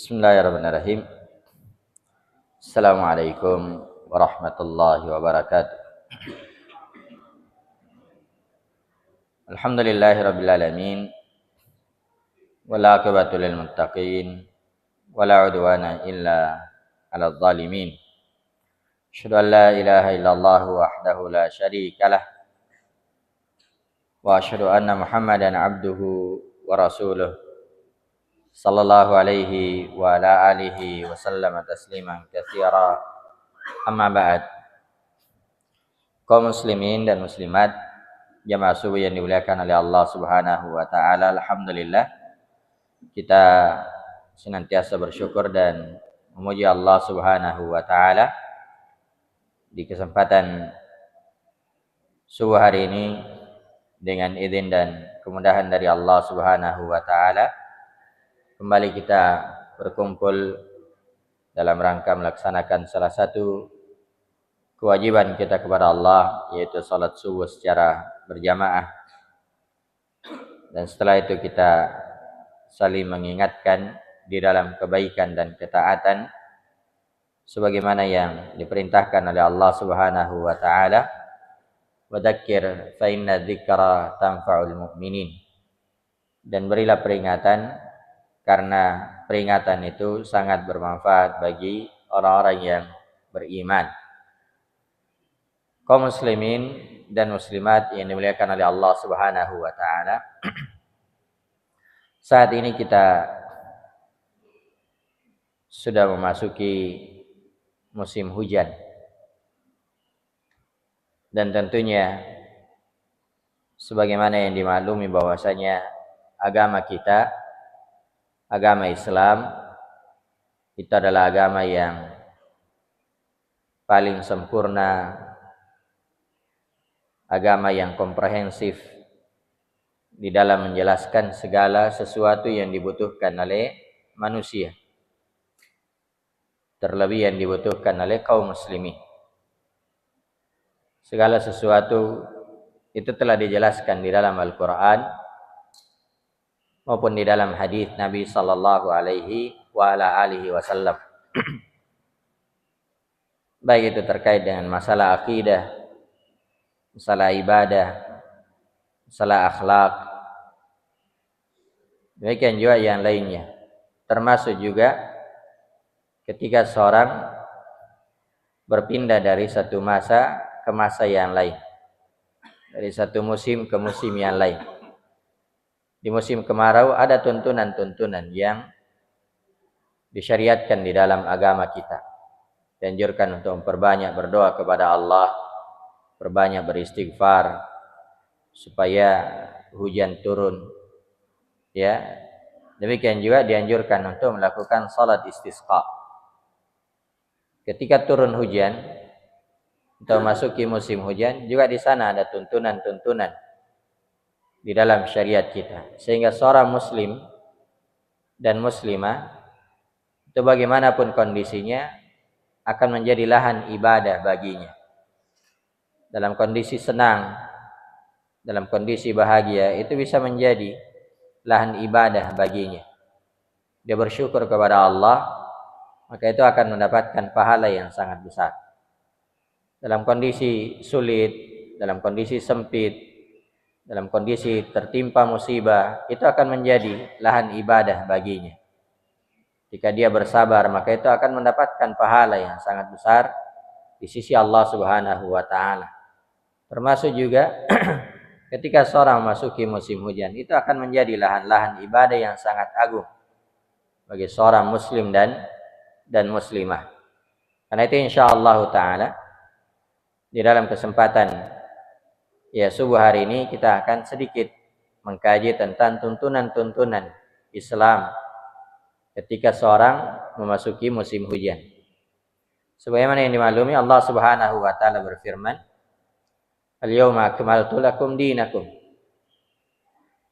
Bismillahirrahmanirrahim. Assalamualaikum warahmatullahi wabarakatuh. Alhamdulillahirabbil alamin. Wal aqibatu lil muttaqin. Wala udwana illa 'alal zalimin. Asyhadu an la ilaha illallah wahdahu la syarikalah. Wa asyhadu anna Muhammadan 'abduhu wa rasuluh. Sallallahu alaihi wa ala alihi wa sallama tasliman katsira. Amma ba'd. Kaum muslimin dan muslimat jamaah subuh yang dimuliakan oleh Allah Subhanahu wa taala, alhamdulillah kita senantiasa bersyukur dan memuji Allah Subhanahu wa taala di kesempatan subuh hari ini dengan izin dan kemudahan dari Allah Subhanahu wa taala. Kembali kita berkumpul dalam rangka melaksanakan salah satu kewajiban kita kepada Allah, yaitu salat subuh secara berjamaah. Dan setelah itu kita saling mengingatkan di dalam kebaikan dan ketaatan sebagaimana yang diperintahkan oleh Allah Subhanahu wa taala. Wadzakir fa inna dzikra tanfa'ul mu'minin. Dan berilah peringatan karena peringatan itu sangat bermanfaat bagi orang-orang yang beriman. Kaum muslimin dan muslimat yang dimuliakan oleh Allah Subhanahu wa taala. Saat ini kita sudah memasuki musim hujan. Dan tentunya sebagaimana yang dimaklumi bahwasanya agama kita, agama Islam itu adalah agama yang paling sempurna, agama yang komprehensif di dalam menjelaskan segala sesuatu yang dibutuhkan oleh manusia, terlebih yang dibutuhkan oleh kaum muslimin. Segala sesuatu itu telah dijelaskan di dalam Al-Quran maupun di dalam hadis Nabi sallallahu alaihi wa ala alihi wasallam. Baik itu terkait dengan masalah akidah, masalah ibadah, masalah akhlak, demikian juga yang lainnya. Termasuk juga ketika seorang berpindah dari satu masa ke masa yang lain, dari satu musim ke musim yang lain. Di musim kemarau ada tuntunan-tuntunan yang disyariatkan di dalam agama kita. Dianjurkan untuk memperbanyak berdoa kepada Allah, perbanyak beristighfar supaya hujan turun. Ya. Demikian juga dianjurkan untuk melakukan salat istisqa. Ketika turun hujan, untuk memasuki musim hujan, juga di sana ada tuntunan-tuntunan di dalam syariat kita, sehingga seorang muslim dan muslimah itu bagaimanapun kondisinya akan menjadi lahan ibadah baginya. Dalam kondisi senang, dalam kondisi bahagia, itu bisa menjadi lahan ibadah baginya. Dia bersyukur kepada Allah, maka itu akan mendapatkan pahala yang sangat besar. Dalam kondisi sulit, dalam kondisi sempit, dalam kondisi tertimpa musibah, itu akan menjadi lahan ibadah baginya. Jika dia bersabar, maka itu akan mendapatkan pahala yang sangat besar di sisi Allah Subhanahu wa taala. Termasuk juga ketika seorang memasuki musim hujan, itu akan menjadi lahan-lahan ibadah yang sangat agung bagi seorang muslim dan muslimah. Karena itu insyaallah taala di dalam kesempatan subuh hari ini kita akan sedikit mengkaji tentang tuntunan-tuntunan Islam ketika seorang memasuki musim hujan. Sebagaimana yang dimaklumi, Allah Subhanahu wa taala berfirman, "Al-yauma akmaltu lakum dinakum."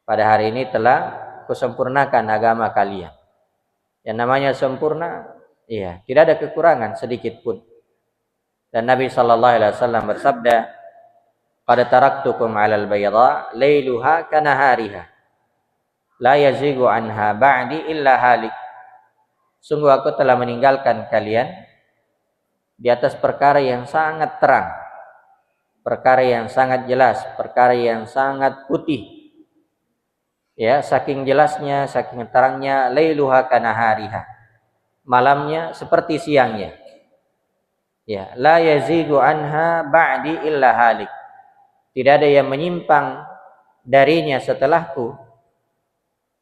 Pada hari ini telah kusempurnakan agama kalian. Yang namanya sempurna, tidak ada kekurangan sedikit pun. Dan Nabi sallallahu alaihi wasallam bersabda, "Qad taraktukum 'alal bayda lailuha kanahariha la yazigu anha ba'di illa halik." sungguh aku telah meninggalkan kalian di atas perkara yang sangat terang, perkara yang sangat jelas, perkara yang sangat putih. Ya, saking jelasnya, saking terangnya, lailuha kanahariha. Malamnya seperti siangnya. Ya, la yazigu anha ba'di illa halik. Tidak ada yang menyimpang darinya setelahku.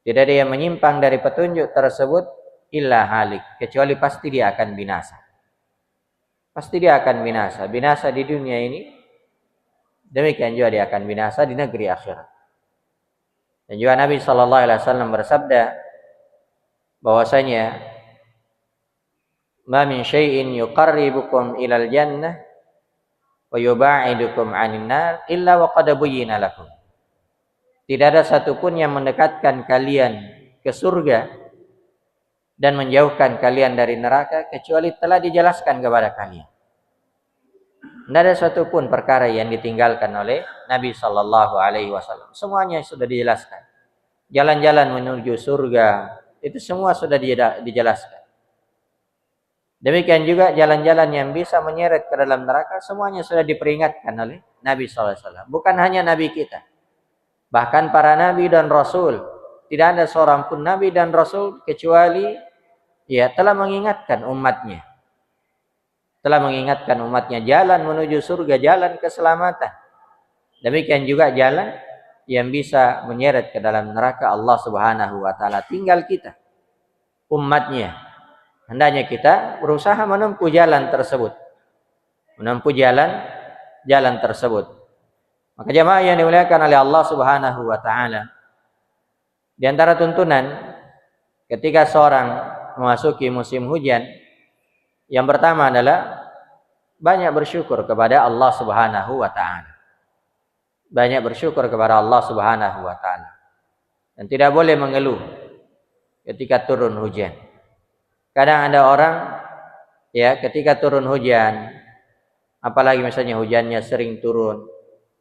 Tidak ada yang menyimpang dari petunjuk tersebut illa halik, kecuali pasti dia akan binasa. Pasti dia akan binasa. Binasa di dunia ini, demikian juga dia akan binasa di negeri akhirat. Dan juga Nabi SAW bersabda bahwasanya ma min syai'in yuqarribukum ilal jannah wa yuba'idukum 'anil nar illa wa qad buyyina lakum. Tidak ada satupun yang mendekatkan kalian ke surga dan menjauhkan kalian dari neraka kecuali telah dijelaskan kepada kalian. Tidak ada satupun perkara yang ditinggalkan oleh Nabi Sallallahu Alaihi Wasallam. Semuanya sudah dijelaskan. Jalan-jalan menuju surga itu semua sudah dijelaskan. Demikian juga jalan-jalan yang bisa menyeret ke dalam neraka semuanya sudah diperingatkan oleh Nabi Sallallahu Alaihi Wasallam. Bukan hanya Nabi kita, bahkan para Nabi dan Rasul. Tidak ada seorang pun Nabi dan Rasul kecuali telah mengingatkan umatnya. Telah mengingatkan umatnya jalan menuju surga, jalan keselamatan. Demikian juga jalan yang bisa menyeret ke dalam neraka Allah Subhanahu wa taala. Tinggal kita, umatnya. Hendaknya kita berusaha menempuh jalan tersebut. Menempuh jalan tersebut. Maka jamaah yang dimuliakan oleh Allah Subhanahu wa taala, di antara tuntunan ketika seorang memasuki musim hujan, yang pertama adalah banyak bersyukur kepada Allah Subhanahu wa taala. Banyak bersyukur kepada Allah Subhanahu wa taala. Dan tidak boleh mengeluh ketika turun hujan. Kadang ada orang ketika turun hujan, apalagi misalnya hujannya sering turun,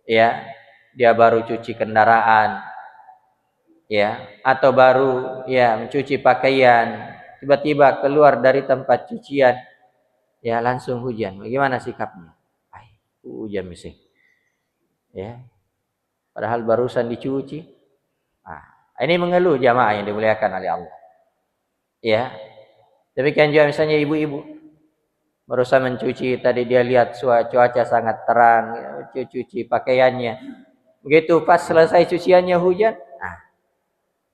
dia baru cuci kendaraan, atau baru mencuci pakaian, tiba-tiba keluar dari tempat cucian, langsung hujan. Bagaimana sikapnya? Hujan misih. Padahal barusan dicuci. Ini mengeluh jamaah yang dimuliakan oleh Allah. Demikian juga misalnya ibu-ibu barusan mencuci, tadi dia lihat cuaca sangat terang, cuci pakaiannya. Begitu pas selesai cuciannya hujan,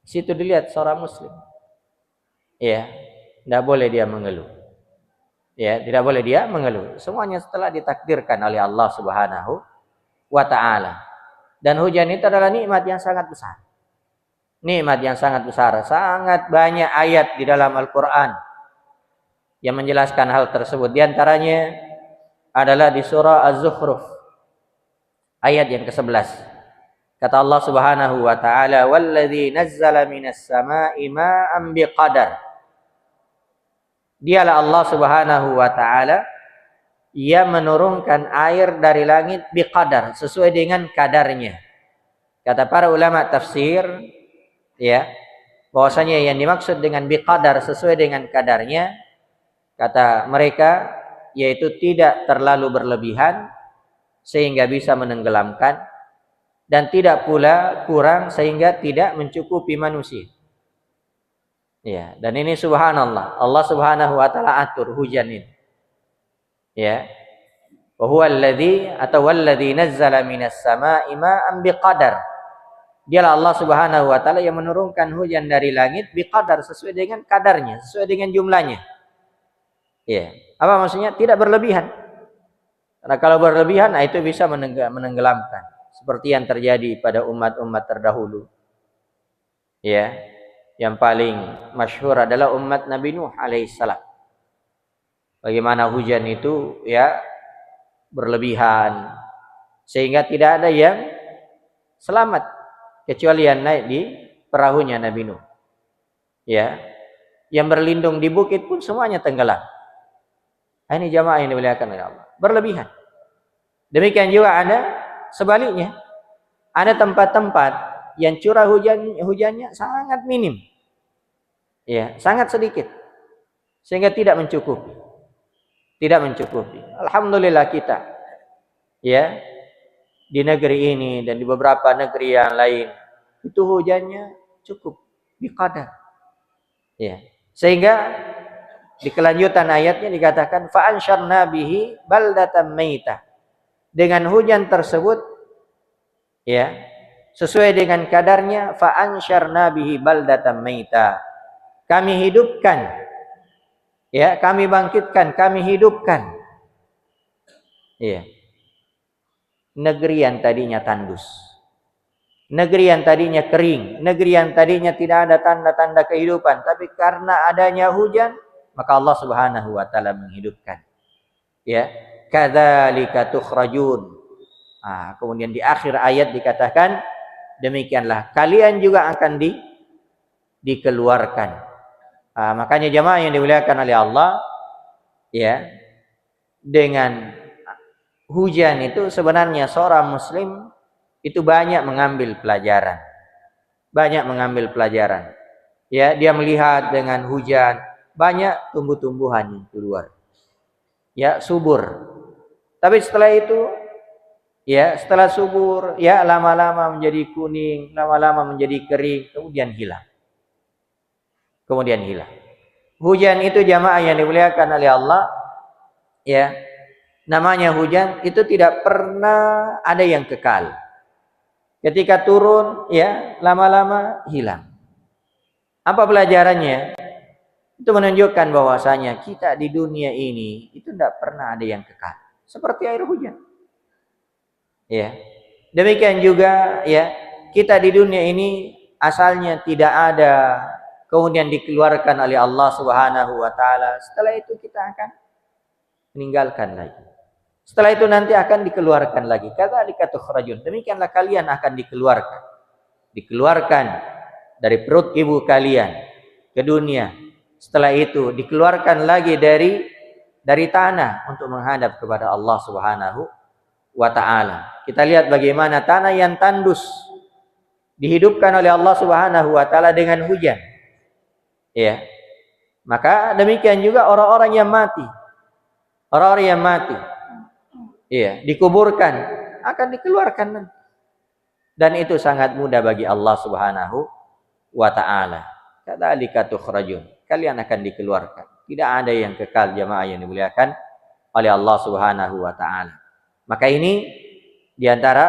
situ dilihat seorang muslim. Tidak boleh dia mengeluh. Tidak boleh dia mengeluh. Semuanya setelah ditakdirkan oleh Allah Subhanahu wa taala. Dan hujan itu adalah nikmat yang sangat besar. Nikmat yang sangat besar. Sangat banyak ayat di dalam Al-Qur'an yang menjelaskan hal tersebut. Di antaranya adalah di surah Az-Zukhruf ayat yang ke-11. Kata Allah Subhanahu wa taala, "Walladzi nazzala minas sama'i ma'an biqadar." Dialah Allah Subhanahu wa taala yang menurunkan air dari langit biqadar, sesuai dengan kadarnya. Kata para ulama tafsir, bahwasanya yang dimaksud dengan biqadar, sesuai dengan kadarnya, kata mereka, yaitu tidak terlalu berlebihan sehingga bisa menenggelamkan, dan tidak pula kurang sehingga tidak mencukupi manusia. Dan ini subhanallah, Allah Subhanahu wa taala atur hujan ini. Wa huwa alladzi nazzala minas sama'i ma'an biqadar. Dialah Allah Subhanahu wa taala yang menurunkan hujan dari langit biqadar, sesuai dengan kadarnya, sesuai dengan jumlahnya. Apa maksudnya? Tidak berlebihan. Karena kalau berlebihan, itu bisa menenggelamkan. Seperti yang terjadi pada umat-umat terdahulu. Yang paling masyhur adalah umat Nabi Nuh alaihissalam. Bagaimana hujan itu berlebihan sehingga tidak ada yang selamat kecuali yang naik di perahunya Nabi Nuh. Yang berlindung di bukit pun semuanya tenggelam. Ini jamaah yang dimuliakan oleh Allah. Berlebihan. Demikian juga ada sebaliknya. Ada tempat-tempat yang curah hujannya sangat minim. Sangat sedikit. sehingga tidak mencukupi. Tidak mencukupi. Alhamdulillah kita ya di negeri ini dan di beberapa negeri yang lain itu hujannya cukup biqadar. Ya. Sehingga di kelanjutan ayatnya dikatakan fa'ansyarna bihi baldatan maitah. Dengan hujan tersebut ya sesuai dengan kadarnya fa'ansyarna bihi baldatan maitah. Kami hidupkan ya, kami bangkitkan, kami hidupkan. Ya. Negeri yang tadinya tandus, negeri yang tadinya kering, negeri yang tadinya tidak ada tanda-tanda kehidupan, tapi karena adanya hujan, maka Allah Subhanahu wa taala menghidupkan. Ya, kadzalika tukhrajun. Kemudian di akhir ayat dikatakan, demikianlah kalian juga akan dikeluarkan. Makanya jemaah yang dimuliakan oleh Allah, ya, dengan hujan itu sebenarnya seorang muslim itu banyak mengambil pelajaran. Banyak mengambil pelajaran. Ya, dia melihat dengan hujan banyak tumbuh-tumbuhan yang keluar. Ya, subur. Tapi setelah itu ya, setelah subur, ya lama-lama menjadi kuning, lama-lama menjadi kering, kemudian hilang. Kemudian hilang. Hujan itu jamaah yang dimuliakan oleh Allah, ya. Namanya hujan itu tidak pernah ada yang kekal. Ketika turun, ya lama-lama hilang. Apa pelajarannya? Itu menunjukkan bahwasanya kita di dunia ini itu tidak pernah ada yang kekal. Seperti air hujan. Ya. Demikian juga ya, kita di dunia ini asalnya tidak ada, kemudian dikeluarkan oleh Allah Subhanahu wa taala. Setelah itu kita akan meninggalkan lagi. Setelah itu nanti akan dikeluarkan lagi. Kadzalika tukhrajun. Demikianlah kalian akan dikeluarkan. Dikeluarkan dari perut ibu kalian ke dunia. Setelah itu dikeluarkan lagi dari tanah untuk menghadap kepada Allah Subhanahu wa taala. Kita lihat bagaimana tanah yang tandus dihidupkan oleh Allah Subhanahu wa taala dengan hujan. Ya. Maka demikian juga orang-orang yang mati. Orang-orang yang mati, iya, dikuburkan, akan dikeluarkan nanti. Dan itu sangat mudah bagi Allah Subhanahu wa taala. Kadzalika tukhrajun. Kalian akan dikeluarkan. Tidak ada yang kekal jamaah yang dimuliakan oleh Allah Subhanahu wa taala. Maka ini diantara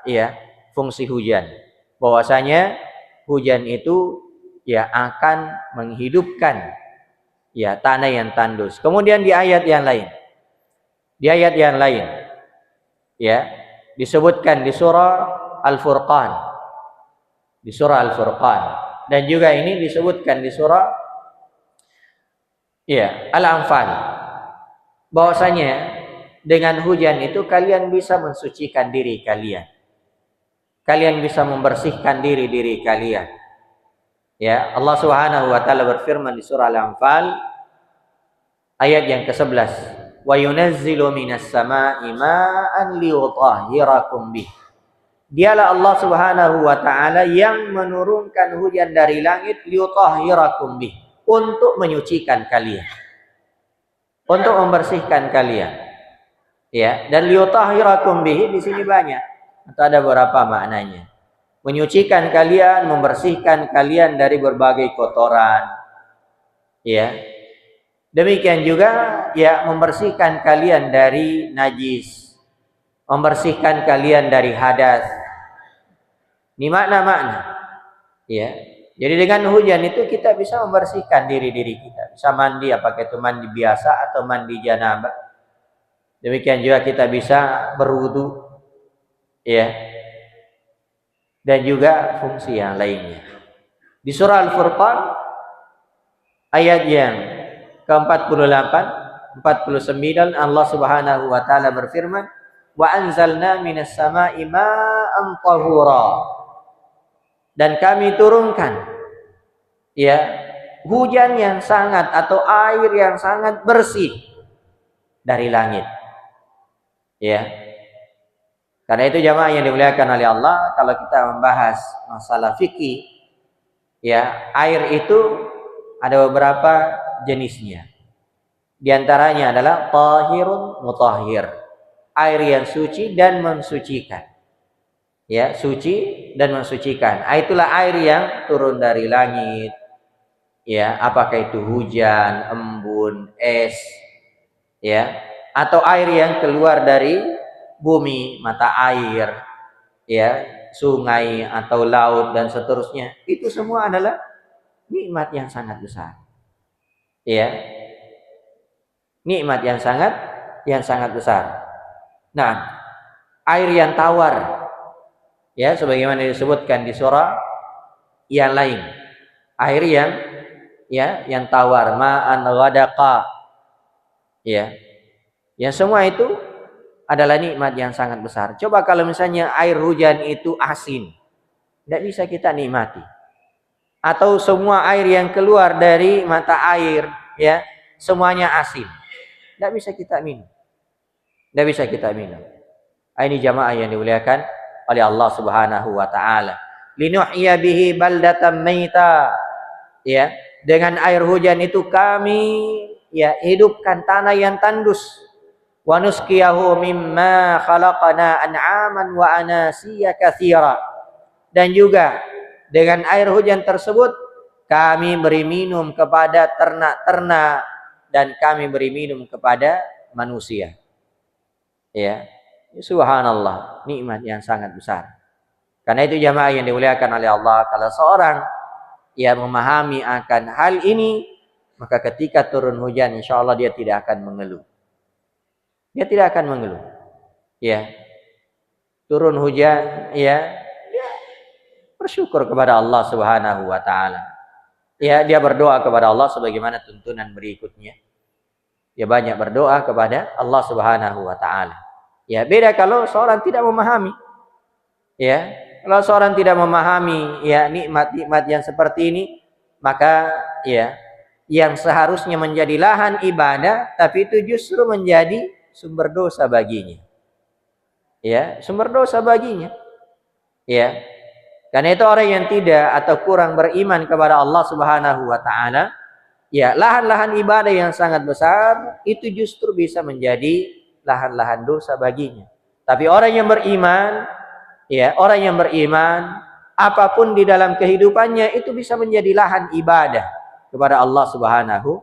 ya fungsi hujan. Bahwasanya hujan itu ya akan menghidupkan ya tanah yang tandus. Kemudian di ayat yang lain, ya disebutkan di surah Al-Furqan, dan juga ini disebutkan di surah ya Al-Anfal, bahwasanya dengan hujan itu kalian bisa mensucikan diri kalian, kalian bisa membersihkan diri kalian. Ya, Allah Subhanahu wa taala berfirman di surah Al-Anfal ayat yang ke-11, wa yunazzilu minas sama'i ma'an liyutahhirakum bih. Dialah Allah Subhanahu wa taala yang menurunkan hujan dari langit liyutahhirakum bih, untuk menyucikan kalian, untuk membersihkan kalian. Ya, dan liyutahhirakum bih di sini banyak atau ada beberapa maknanya. Menyucikan kalian, membersihkan kalian dari berbagai kotoran. Ya. Demikian juga ya membersihkan kalian dari najis, membersihkan kalian dari hadas. Ini makna-makna. Ya. Jadi dengan hujan itu kita bisa membersihkan diri kita. Bisa mandi, apakah itu mandi biasa atau mandi janabah. Demikian juga kita bisa berwudu. Ya. Dan juga fungsi yang lainnya. Di surah Al-Furqan ayat yang ke-48, 49 Allah Subhanahu wa taala berfirman, "Wa anzalna minas sama'i ma'an tahura." Dan kami turunkan ya hujan yang sangat atau air yang sangat bersih dari langit. Ya. Karena itu jamaah yang dimuliakan oleh Allah, kalau kita membahas masalah fikih, ya, air itu ada beberapa jenisnya. Di antaranya adalah tahirun mutahhir, air yang suci dan mensucikan. Ya, suci dan mensucikan. Itulah air yang turun dari langit. Ya, apakah itu hujan, embun, es, ya, atau air yang keluar dari bumi, mata air, ya, sungai atau laut dan seterusnya. Itu semua adalah nikmat yang sangat besar. Ya. Nikmat yang sangat besar. Nah, air yang tawar, ya, sebagaimana disebutkan di surah yang lain. Air yang tawar, ma'an ghadaqa. Ya. Yang semua itu adalah nikmat yang sangat besar. Coba kalau misalnya air hujan itu asin, tidak bisa kita nikmati. Atau semua air yang keluar dari mata air, ya, semuanya asin, tidak bisa kita minum. Tidak bisa kita minum. Ini jamaah yang dimuliakan oleh Allah Subhanahu wa taala. Linuhyiya bihi baldatan maita. Ya, dengan air hujan itu kami ya hidupkan tanah yang tandus. Wa nusqiyahu mimma khalaqana an'aman wa anasiya katsira. Dan juga dengan air hujan tersebut kami beri minum kepada ternak-ternak dan kami beri minum kepada manusia. Ya, subhanallah, nikmat yang sangat besar. Karena itu jamaah yang dimuliakan oleh Allah, kalau seorang yang memahami akan hal ini, maka ketika turun hujan insya Allah dia tidak akan mengeluh. Dia tidak akan mengeluh. Ya. Turun hujan, ya, dia bersyukur kepada Allah Subhanahu wa taala. Ya, dia berdoa kepada Allah sebagaimana tuntunan berikutnya. Dia banyak berdoa kepada Allah Subhanahu wa taala. Ya, beda kalau seorang tidak memahami. Ya, kalau seorang tidak memahami ya nikmat-nikmat yang seperti ini, maka ya yang seharusnya menjadi lahan ibadah tapi itu justru menjadi sumber dosa baginya. Ya, sumber dosa baginya. Ya. Karena itu orang yang tidak atau kurang beriman kepada Allah Subhanahu wa taala, ya, lahan-lahan ibadah yang sangat besar itu justru bisa menjadi lahan-lahan dosa baginya. Tapi orang yang beriman, ya, orang yang beriman, apapun di dalam kehidupannya itu bisa menjadi lahan ibadah kepada Allah Subhanahu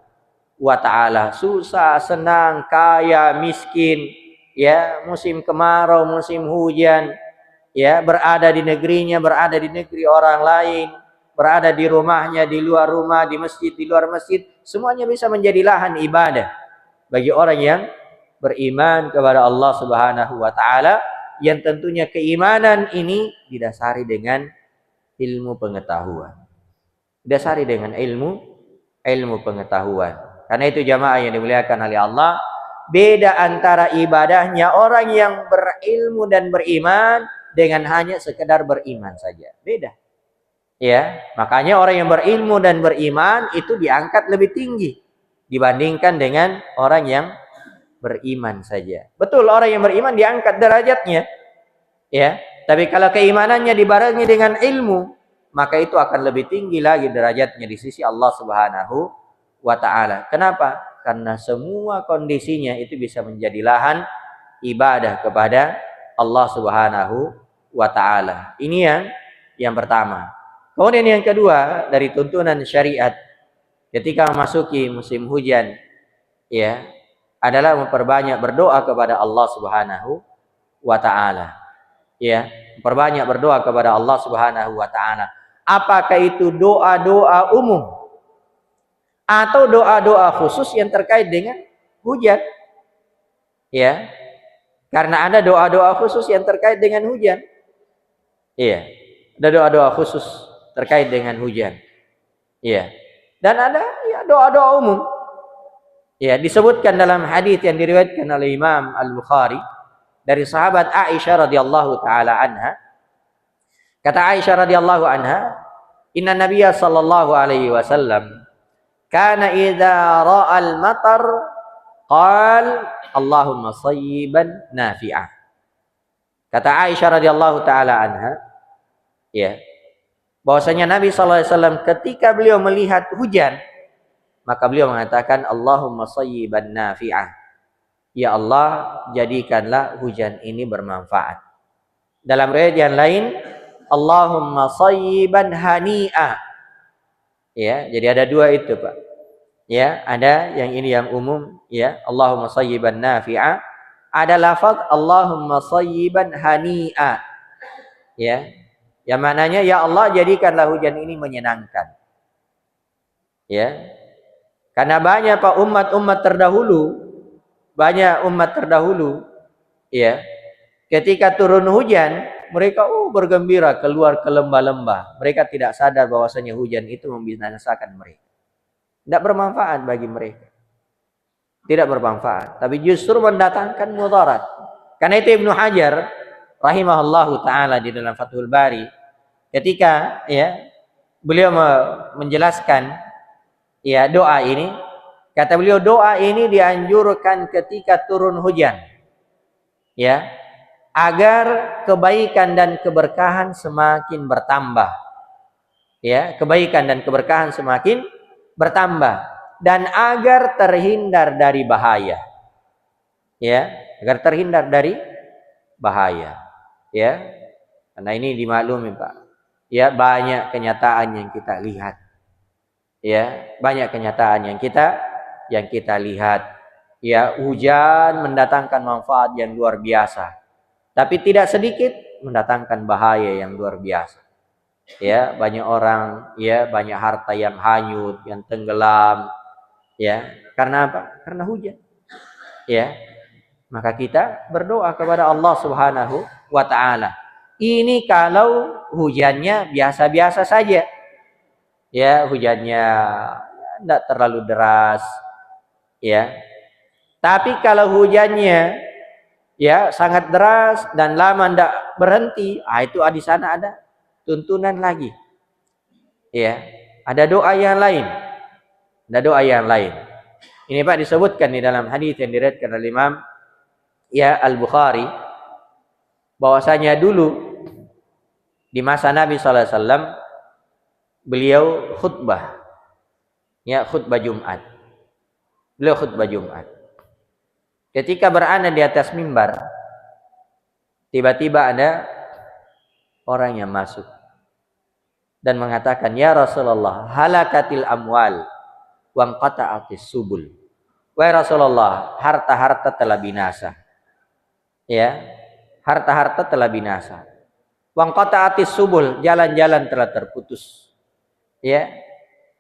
wa taala. Susah, senang, kaya, miskin, ya, musim kemarau, musim hujan, ya, berada di negerinya, berada di negeri orang lain, berada di rumahnya, di luar rumah, di masjid, di luar masjid, semuanya bisa menjadi lahan ibadah bagi orang yang beriman kepada Allah Subhanahu wa taala, yang tentunya keimanan ini didasari dengan ilmu pengetahuan. Didasari dengan ilmu pengetahuan. Karena itu jamaah yang dimuliakan oleh Allah, beda antara ibadahnya orang yang berilmu dan beriman dengan hanya sekedar beriman saja. Beda. Ya, makanya orang yang berilmu dan beriman itu diangkat lebih tinggi dibandingkan dengan orang yang beriman saja. Betul, orang yang beriman diangkat derajatnya. Ya, tapi kalau keimanannya dibarengi dengan ilmu, maka itu akan lebih tinggi lagi derajatnya di sisi Allah Subhanahu wa taala. Kenapa? Karena semua kondisinya itu bisa menjadi lahan ibadah kepada Allah Subhanahu wa taala. Ini yang pertama. Kemudian yang kedua, dari tuntunan syariat ketika memasuki musim hujan, ya, adalah memperbanyak berdoa kepada Allah Subhanahu wa taala. Ya, memperbanyak berdoa kepada Allah Subhanahu wa taala. Apakah itu doa-doa umum atau doa-doa khusus yang terkait dengan hujan? Ya. Karena ada doa-doa khusus yang terkait dengan hujan. Iya. Ada doa-doa khusus terkait dengan hujan. Iya. Dan ada ya doa-doa umum. Ya, disebutkan dalam hadis yang diriwayatkan oleh Imam Al-Bukhari dari sahabat Aisyah radhiyallahu taala anha. Kata Aisyah radhiyallahu anha, "Inna Nabiyya sallallahu alaihi wasallam kana idza ra'al matar qala Allahumma sayyiban nafi'ah." Kata Aisyah radhiyallahu taala anha, ya, bahwasanya Nabi sallallahu alaihi wasallam ketika beliau melihat hujan, maka beliau mengatakan Allahumma shayyiban nafi'ah. Ya Allah, jadikanlah hujan ini bermanfaat. Dalam riwayat yang lain, Allahumma shayyiban hani'a. Ya, jadi ada dua itu, Pak. Ya, ada yang ini yang umum, ya, Allahumma shayyiban nafi'a. Ada lafaz Allahumma shayyiban hani'a. Ya. Yang maknanya ya Allah, jadikanlah hujan ini menyenangkan. Ya. Karena banyak Pak umat-umat terdahulu, ya. Ketika turun hujan, mereka bergembira keluar ke lembah-lembah. Mereka tidak sadar bahwasanya hujan itu membinasakan mereka. Tidak bermanfaat bagi mereka. Tidak bermanfaat, tapi justru mendatangkan mudarat. Karena itu Ibnu Hajar rahimahullahu taala di dalam Fathul Bari, ketika ya beliau menjelaskan ya doa ini, kata beliau doa ini dianjurkan ketika turun hujan. Ya, agar kebaikan dan keberkahan semakin bertambah. Ya, kebaikan dan keberkahan semakin bertambah dan agar terhindar dari bahaya. Ya, agar terhindar dari bahaya. Ya. Karena ini dimaklumi, Pak. Ya, banyak kenyataan yang kita lihat. Ya, banyak kenyataan yang kita lihat. Ya, hujan mendatangkan manfaat yang luar biasa. Tapi tidak sedikit mendatangkan bahaya yang luar biasa. Ya, banyak orang, ya, banyak harta yang hanyut, yang tenggelam. Ya, karena apa? Karena hujan. Ya. Maka kita berdoa kepada Allah Subhanahu wa taala. Ini kalau hujannya biasa-biasa saja. Ya, hujannya tidak terlalu deras. Ya. Tapi kalau hujannya ya sangat deras dan lama tidak berhenti, itu di sana ada tuntunan lagi. Ya, ada doa yang lain. Ada doa yang lain. Ini Pak disebutkan di dalam hadis yang diriwayatkan oleh Imam ya Al-Bukhari, bahwasanya dulu di masa Nabi sallallahu alaihi wasallam beliau khutbah. Ya, khutbah Jumat. Beliau khutbah Jumat. Ketika berada di atas mimbar, tiba-tiba ada orang yang masuk dan mengatakan, "Ya Rasulullah, halakatil amwal wa anqata'atis subul." Wahai Rasulullah, harta-harta telah binasa. Ya, harta-harta telah binasa. Wa anqata'atis subul, jalan-jalan telah terputus. Ya.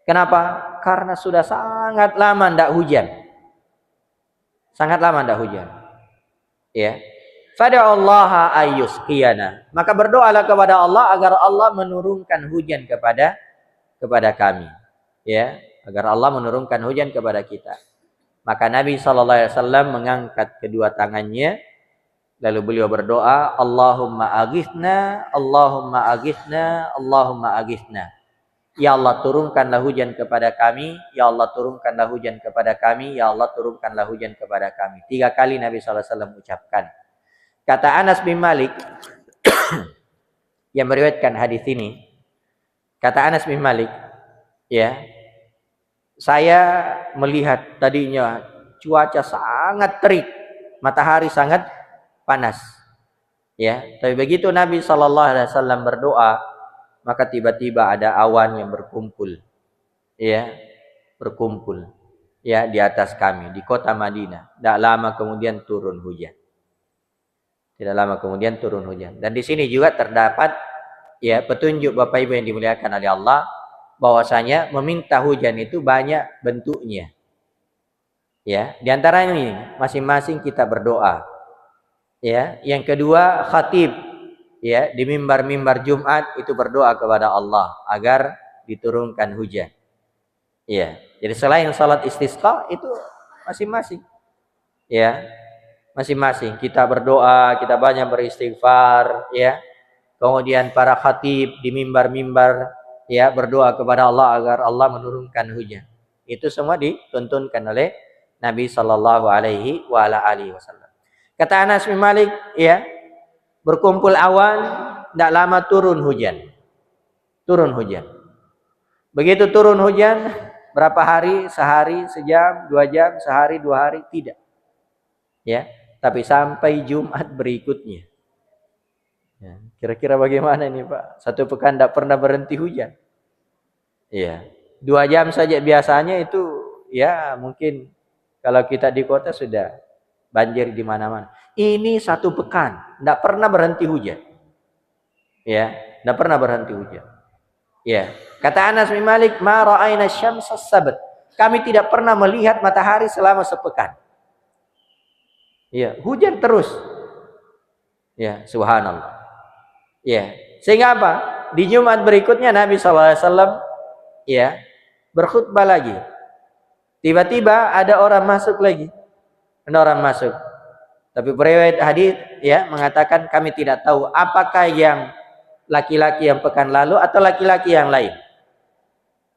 Kenapa? Karena sudah sangat lama tidak hujan. Sangat lama tidak hujan. Ya. Fada'allaha ayyusqiyana. Maka berdoalah kepada Allah agar Allah menurunkan hujan kepada kami. Ya, agar Allah menurunkan hujan kepada kita. Maka Nabi sallallahu alaihi wasallam mengangkat kedua tangannya, lalu beliau berdoa, Allahumma aghithna, Allahumma aghithna, Allahumma aghithna. Ya Allah, turunkanlah hujan kepada kami. Ya Allah, turunkanlah hujan kepada kami. Ya Allah, turunkanlah hujan kepada kami. 3 kali Nabi SAW ucapkan. Kata Anas bin Malik yang meriwayatkan hadis ini, kata Anas bin Malik, ya, saya melihat tadinya cuaca sangat terik, matahari sangat panas. Ya, tapi begitu Nabi SAW berdoa, maka tiba-tiba ada awan yang berkumpul. Ya, berkumpul. Ya, di atas kami di kota Madinah. Tidak lama kemudian turun hujan. Tidak lama kemudian turun hujan. Dan di sini juga terdapat ya petunjuk Bapak Ibu yang dimuliakan oleh Allah, bahwasanya meminta hujan itu banyak bentuknya. Ya, di antaranya ini masing-masing kita berdoa. Ya, yang kedua khatib ya di mimbar-mimbar Jumat itu berdoa kepada Allah agar diturunkan hujan. Ya, jadi selain salat istisqa itu masing-masing. Ya, masing-masing kita berdoa, kita banyak beristighfar, ya. Kemudian para khatib di mimbar-mimbar ya berdoa kepada Allah agar Allah menurunkan hujan. Itu semua dituntunkan oleh Nabi sallallahu alaihi wasallam. Kata Anas bin Malik, ya, berkumpul awan, tidak lama turun hujan. Turun hujan. Begitu turun hujan, berapa hari, sehari, sejam, 2 jam, sehari, 2 hari, tidak. Ya, tapi sampai Jumat berikutnya. Ya, kira-kira bagaimana ini Pak? 1 pekan tidak pernah berhenti hujan. Iya, 2 jam saja biasanya itu, ya mungkin kalau kita di kota sudah banjir di mana-mana. Ini 1 pekan, tidak pernah berhenti hujan. Ya, tidak pernah berhenti hujan. Ya, kata Anas bin Malik, "Ma ra'ayna syamsa sabat." Kami tidak pernah melihat matahari selama sepekan. Ya, hujan terus. Ya, subhanallah. Ya, sehingga apa? Di Jumat berikutnya Nabi SAW ya berkhutbah lagi. Tiba-tiba ada orang masuk lagi. Ada orang masuk. Tapi periwayat hadis ya mengatakan kami tidak tahu apakah yang laki-laki yang pekan lalu atau laki-laki yang lain.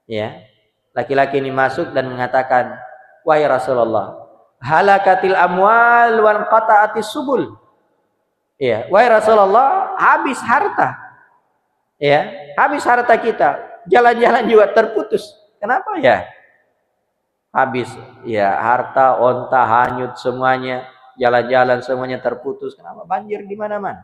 Ya. Laki-laki ini masuk dan mengatakan, "Wahai Rasulullah, halakatil amwal wal qata'atis subul." Ya, wahai Rasulullah, habis harta. Ya, habis harta kita. Jalan-jalan juga terputus. Kenapa ya? Habis ya harta, onta hanyut semuanya, jalan-jalan semuanya terputus. Kenapa? Banjir di mana-mana.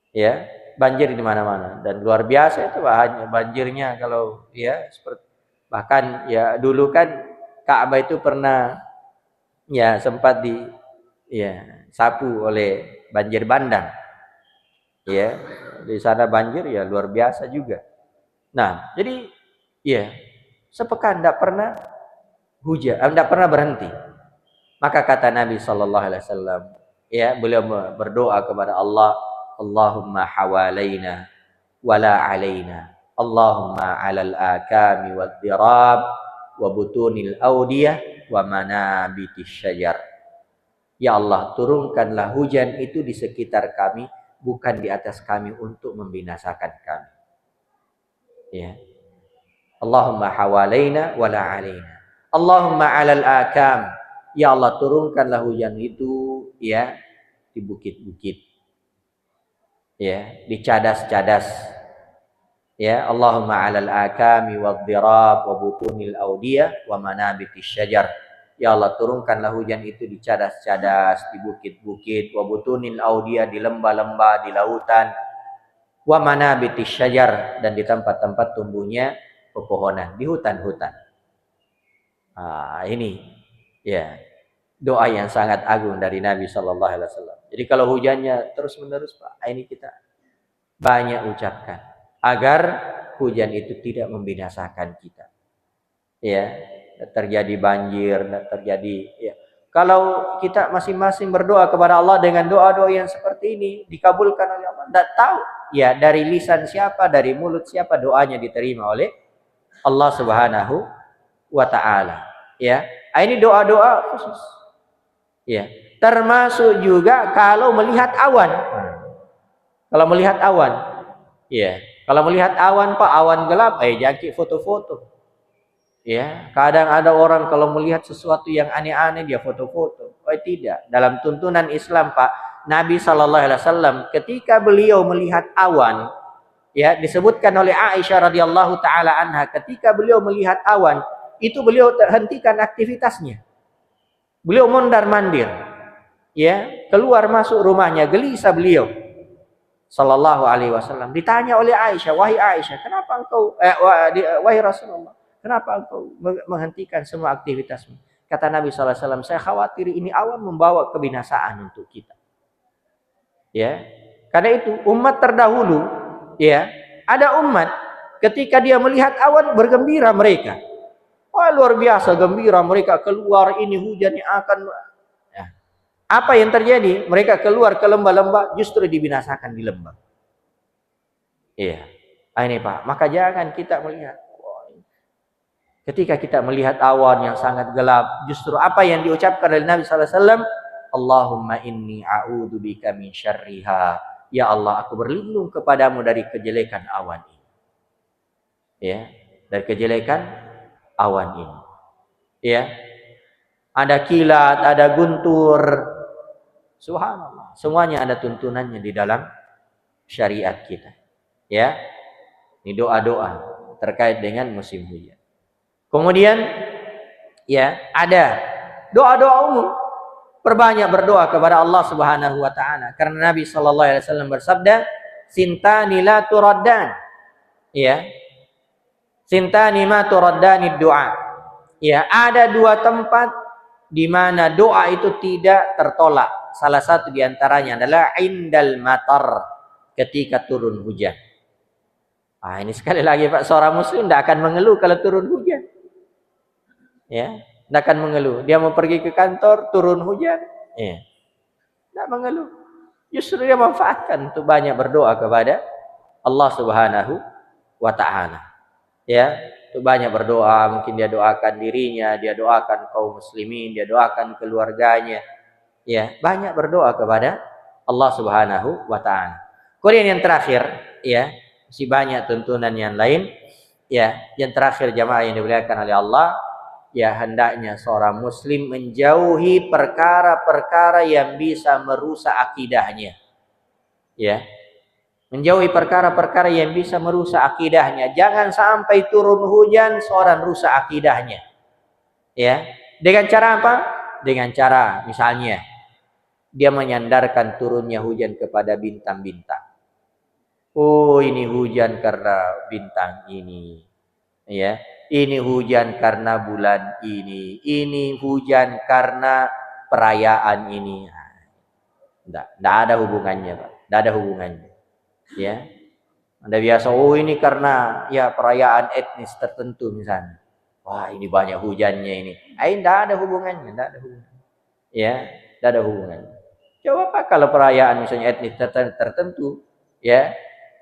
Ya, banjir di mana-mana dan luar biasa itu banjirnya kalau ya seperti bahkan ya dulu kan Ka'bah itu pernah ya sempat di ya sapu oleh banjir bandang. Ya, di sana banjir ya luar biasa juga. Nah, jadi ya sepekan tidak pernah hujan, tidak pernah berhenti. Maka kata Nabi Shallallahu Alaihi Wasallam, ya beliau berdoa kepada Allah, Allahumma hawalaina wala alaina, Allahumma alal akami wad dirab wa butunil audiyah wa manabitis syajar. Ya Allah, turunkanlah hujan itu di sekitar kami, bukan di atas kami untuk membinasakan kami. Ya. Allahumma hawalaina wala alaina, Allahumma alal akam. Ya Allah, turunkanlah hujan itu ya di bukit-bukit. Ya, di cadas-cadas. Ya, Allahumma 'alal akami wadh-dhirab wa butunil audiyah wa manabitis syajar. Ya Allah, turunkanlah hujan itu di cadas-cadas, di bukit-bukit, wa butunil audiyah, di lembah-lembah, di lautan, wa manabitis syajar, dan di tempat-tempat tumbuhnya pepohonan, di hutan-hutan. Ini ya doa yang sangat agung dari Nabi Shallallahu Alaihi Wasallam. Jadi kalau hujannya terus-menerus, Pak, ini kita banyak ucapkan agar hujan itu tidak membinasakan kita. Ya, terjadi banjir, terjadi ya. Kalau kita masing-masing berdoa kepada Allah dengan doa-doa yang seperti ini dikabulkan oleh Allah, tidak tahu ya dari lisan siapa, dari mulut siapa doanya diterima oleh Allah Subhanahu wa taala. Ya, ini doa-doa khusus. Ya, termasuk juga kalau melihat awan. Kalau melihat awan, ya, kalau melihat awan Pak, awan gelap, jaki foto-foto. Ya, kadang ada orang kalau melihat sesuatu yang aneh-aneh dia foto-foto. Tidak, dalam tuntunan Islam Pak, Nabi Shallallahu Alaihi Wasallam ketika beliau melihat awan, ya disebutkan oleh Aisyah radhiyallahu taala anha, ketika beliau melihat awan, itu beliau hentikan aktivitasnya. Beliau mondar-mandir, ya, keluar masuk rumahnya, gelisah beliau. Sallallahu alaihi wasallam. Ditanya oleh Aisyah, "Wahai Aisyah, kenapa engkau wahai Rasulullah, kenapa engkau menghentikan semua aktivitasmu?" Kata Nabi sallallahu alaihi wasallam, "Saya khawatir ini awan membawa kebinasaan untuk kita." Ya. Karena itu umat terdahulu, ya, ada umat ketika dia melihat awan bergembira mereka. Wah, luar biasa gembira mereka, keluar ini hujan yang akan ya. Apa yang terjadi? Mereka keluar ke lembah-lembah justru dibinasakan di lembah. Iya. Ini Pak, maka jangan kita melihat. Ketika kita melihat awan yang sangat gelap, justru apa yang diucapkan oleh Nabi sallallahu alaihi wasallam, Allahumma inni a'udzubika min syarriha. Ya Allah, aku berlindung kepadamu dari kejelekan awan ini. Ya, dari kejelekan awan ini. Ya. Ada kilat, ada guntur. Subhanallah. Semuanya ada tuntunannya di dalam syariat kita. Ya. Ini doa-doa terkait dengan musim hujan. Kemudian ya, ada doa-doa umum. Perbanyak berdoa kepada Allah Subhanahu wa taala karena Nabi sallallahu alaihi wasallam bersabda, "Sintani la turaddan." Ya. Sintani ma turaddani du'a. Ya, ada dua tempat di mana doa itu tidak tertolak. Salah satu di antaranya adalah indal matar, ketika turun hujan. Ah, ini sekali lagi Pak, seorang muslim tidak akan mengeluh kalau turun hujan. Ya, tidak akan mengeluh. Dia mau pergi ke kantor, turun hujan. Ya, tidak mengeluh. Justru dia manfaatkan untuk banyak berdoa kepada Allah Subhanahu wa taala. Ya, untuk banyak berdoa, mungkin dia doakan dirinya, dia doakan kaum muslimin, dia doakan keluarganya. Ya, banyak berdoa kepada Allah Subhanahu wa taala. Kemudian yang terakhir, ya, masih banyak tuntunan yang lain. Ya, yang terakhir jamaah yang dimuliakan oleh Allah, ya, hendaknya seorang muslim menjauhi perkara-perkara yang bisa merusak akidahnya. Ya. Menjauhi perkara-perkara yang bisa merusak akidahnya. Jangan sampai turun hujan seorang rusak akidahnya. Ya. Dengan cara apa? Dengan cara misalnya dia menyandarkan turunnya hujan kepada bintang-bintang. Oh, ini hujan karena bintang ini. Ya. Ini hujan karena bulan ini. Ini hujan karena perayaan ini. Tidak ada hubungannya, Pak. Tidak ada hubungannya. Ya. Anda biasa, oh ini karena ya perayaan etnis tertentu misalnya. Wah, ini banyak hujannya ini. Tidak ada hubungannya, tidak ada hubungannya. Ya, tidak ada hubungannya. Coba Pak, kalau perayaan misalnya etnis tertentu, ya,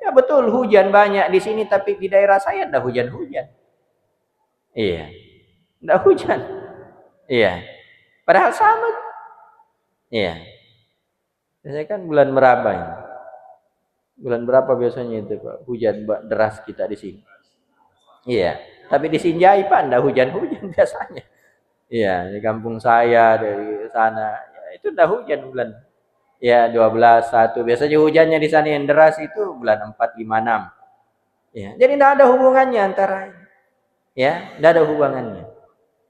ya betul hujan banyak di sini, tapi di daerah saya tidak hujan-hujan. Iya, tidak hujan. Iya, padahal sama. Iya, biasanya kan bulan berapa ini? Bulan berapa biasanya itu Pak? Hujan deras kita di sini. Iya, tapi di Sinjai Pak enggak hujan-hujan biasanya. Iya, di kampung saya dari sana ya, itu enggak hujan bulan. Ya, 12, 1. Biasanya hujannya di sana yang deras itu bulan 4, 5, 6. Ya, jadi enggak ada hubungannya antara, ya, enggak ada hubungannya.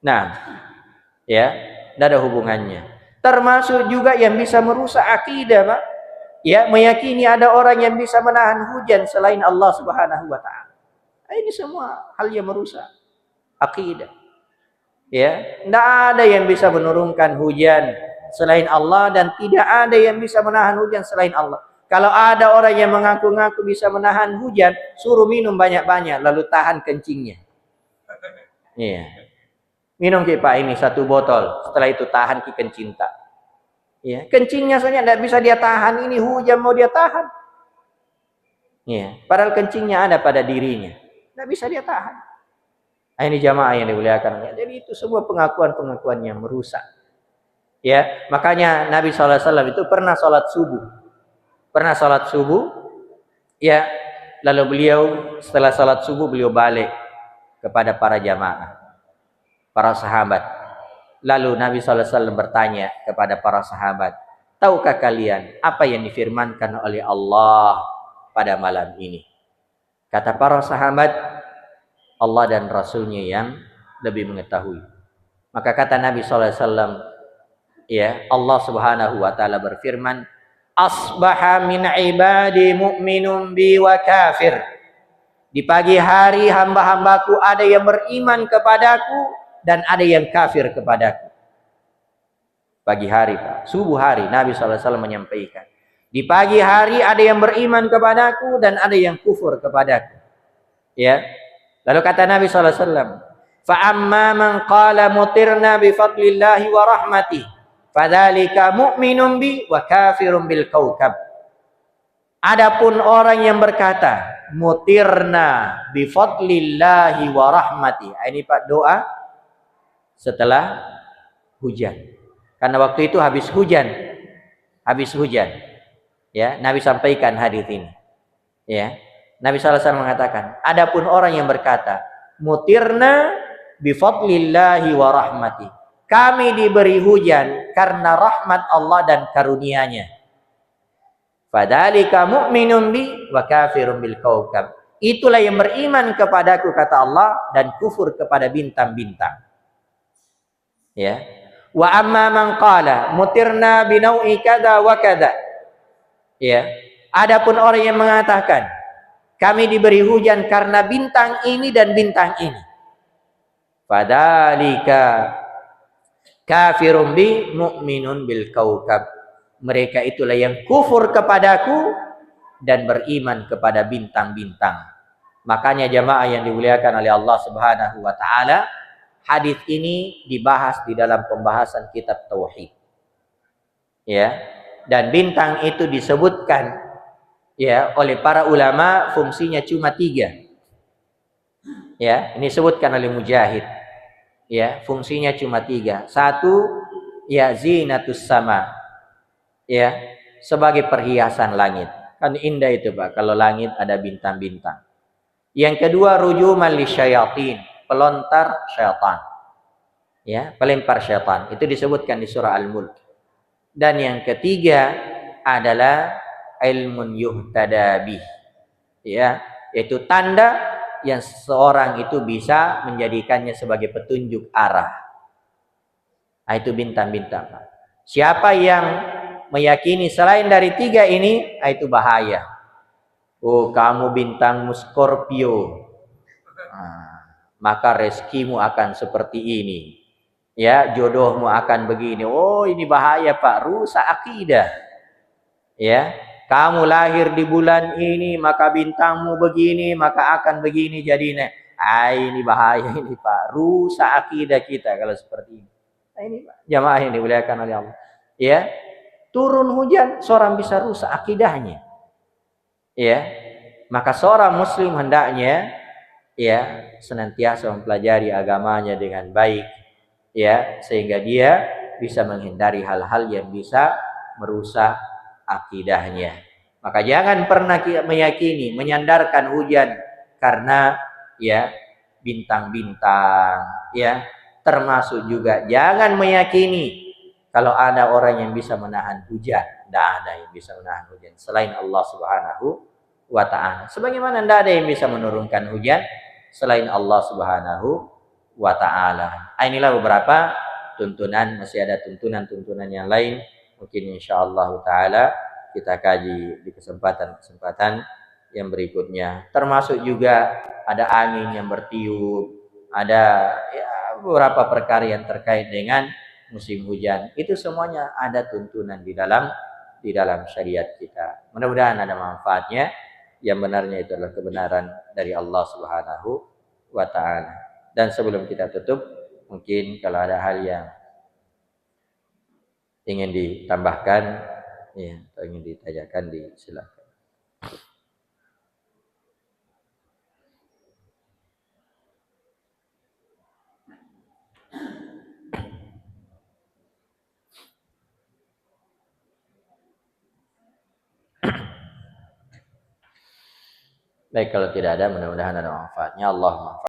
Nah, ya, enggak ada hubungannya. Termasuk juga yang bisa merusak akidah, Pak. Ya, meyakini ada orang yang bisa menahan hujan selain Allah Subhanahu wa taala. Ini semua hal yang merusak akidah. Ya, tidak ada yang bisa menurunkan hujan selain Allah dan tidak ada yang bisa menahan hujan selain Allah. Kalau ada orang yang mengaku-ngaku bisa menahan hujan, suruh minum banyak-banyak lalu tahan kencingnya. Iya. Minum Pak ini 1 botol, setelah itu tahan kencing tak. Ya, kencingnya saja tidak bisa dia tahan, ini hujan mau dia tahan. Ya, padahal kencingnya ada pada dirinya, tidak bisa dia tahan. Nah, ini jamaah yang dimuliakan. Jadi itu semua pengakuan-pengakuan yang merusak. Ya, makanya Nabi SAW itu pernah sholat subuh. Ya, lalu beliau setelah sholat subuh beliau balik kepada para jamaah, para sahabat. Lalu Nabi SAW bertanya kepada para sahabat, tahukah kalian apa yang difirmankan oleh Allah pada malam ini? Kata para sahabat, Allah dan Rasulnya yang lebih mengetahui. Maka kata Nabi SAW, ya, Allah Subhanahu wa taala berfirman, asbaha min ibadi mu'minun bi wa kafir. Di pagi hari hamba-hambaku ada yang beriman kepadaku dan ada yang kafir kepadaku. Pagi hari Pak, subuh hari Nabi SAW menyampaikan. Di pagi hari ada yang beriman kepadaku dan ada yang kufur kepadaku. Ya. Lalu kata Nabi SAW, فَأَمَّا مَنْ قَالَ مُطِرْنَا بِفَضْلِ اللَّهِ وَرَحْمَتِهِ فَذَلِكَ مُؤْمِنٌ بِي وَكَافِرٌ بِالْكَوْكَبِ. Adapun orang yang berkata, mutirna bifadlillahi wa rahmati. Ini Pak doa setelah hujan. Karena waktu itu habis hujan. Ya, Nabi sampaikan hadis ini. Ya. Nabi SAW mengatakan, adapun orang yang berkata, mutirna bifadlillahi wa rahmati. Kami diberi hujan karena rahmat Allah dan karunia-Nya. Fadzalika mu'minun bi wa kafirun bil kaukab. itulah yang beriman kepadaku kata Allah dan kufur kepada bintang-bintang. Ya. Wa amma man qala mutirna binau'i kada wa kada. Ya. Adapun orang yang mengatakan kami diberi hujan karena bintang ini dan bintang ini. Fadzalika kafirun bi mu'minun bil kaukab. Mereka itulah yang kufur kepadaku dan beriman kepada bintang-bintang. Makanya jamaah yang dimuliakan oleh Allah Subhanahu wa taala, hadis ini dibahas di dalam pembahasan kitab tauhid. Ya. Dan bintang itu disebutkan ya oleh para ulama fungsinya cuma 3. Ya, ini disebutkan oleh Mujahid. Ya, fungsinya cuma 3. 1, ya zinatus sama. Ya, sebagai perhiasan langit. Kan indah itu Pak, kalau langit ada bintang-bintang. Yang kedua, rujuman lisyayatin, pelontar syaitan. Ya, pelempar syaitan. Itu disebutkan di surah Al-Mulk. Dan yang ketiga adalah ilmun yuhtadabih. Ya, yaitu tanda yang seorang itu bisa menjadikannya sebagai petunjuk arah. Nah, itu bintang-bintang. Siapa yang meyakini selain dari 3 ini, itu bahaya. Oh, kamu bintangmu Scorpio, maka rezekimu akan seperti ini. Ya, jodohmu akan begini. Oh, ini bahaya Pak, rusak akidah. Ya, kamu lahir di bulan ini, maka bintangmu begini, maka akan begini jadinya. Ini bahaya ini Pak, rusak akidah kita kalau seperti ini. Nah, ini Pak, jamaah yang dimuliakan oleh Allah. Ya, turun hujan, seorang bisa rusak akidahnya. Ya, maka seorang muslim hendaknya ya senantiasa mempelajari agamanya dengan baik, ya, sehingga dia bisa menghindari hal-hal yang bisa merusak akidahnya. Maka jangan pernah meyakini, menyandarkan hujan karena ya bintang-bintang, ya. Termasuk juga jangan meyakini kalau ada orang yang bisa menahan hujan. Tidak ada yang bisa menahan hujan selain Allah Subhanahu wa ta'ala. Sebagaimana tidak ada yang bisa menurunkan hujan selain Allah Subhanahu wa ta'ala. Inilah beberapa tuntunan, masih ada tuntunan-tuntunan yang lain. Mungkin insyaallah ta'ala kita kaji di kesempatan-kesempatan yang berikutnya. Termasuk juga ada angin yang bertiup, ada ya, beberapa perkara yang terkait dengan musim hujan. Itu semuanya ada tuntunan di dalam syariat kita. Mudah-mudahan ada manfaatnya. Yang benarnya itu adalah kebenaran dari Allah Subhanahu wa ta'ala. Dan sebelum kita tutup, mungkin kalau ada hal yang ingin ditambahkan ya, atau ingin ditanyakan, silakan. Baik, kalau tidak ada, mudah-mudahan ada manfaatnya. Allah